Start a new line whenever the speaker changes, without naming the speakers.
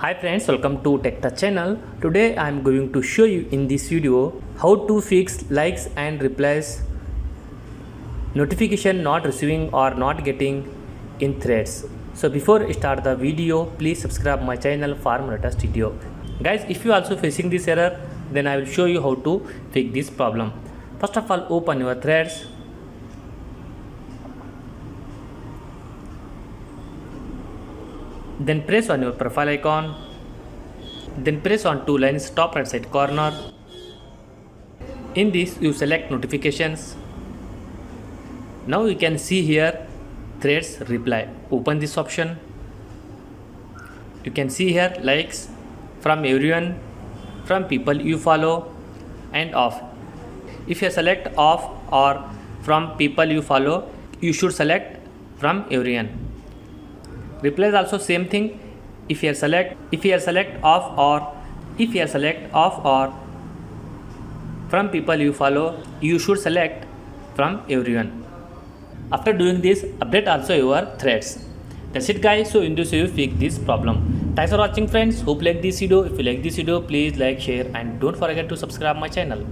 Hi friends, welcome to Tech Touch channel. Today I am going to show you in this video how to fix likes and replies notification not receiving or not getting in threads. So before I start the video, please subscribe my channel for more latest video. Guys, if you also facing this error, then I will show you how to fix this problem. First of all, open your threads. Then press on your profile icon. Then press on two lines top right side corner. In this you select notifications. Now you can see here threads reply. Open this option. You can see here likes from everyone, from people you follow, and off. If you select off or from people you follow, you should select from everyone. Replies also same thing. If you select off or from people you follow, you should select from everyone. After doing this, update also your threads. That's it guys. So in this you fix this problem. Thanks for watching friends. Hope you like this video. If you like this video, please like, share and don't forget to subscribe my channel.